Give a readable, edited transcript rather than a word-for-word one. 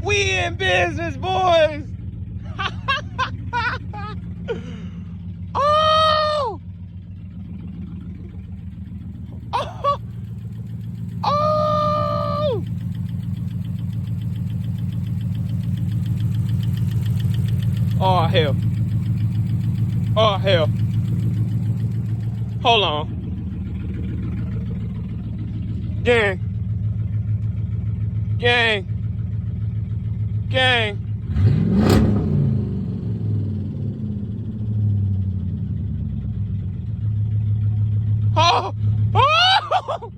We in business, boys. Oh! Oh! Oh! Oh, hell. Oh, hell. Hold on. Gang. Gang. Gang. Oh! Oh!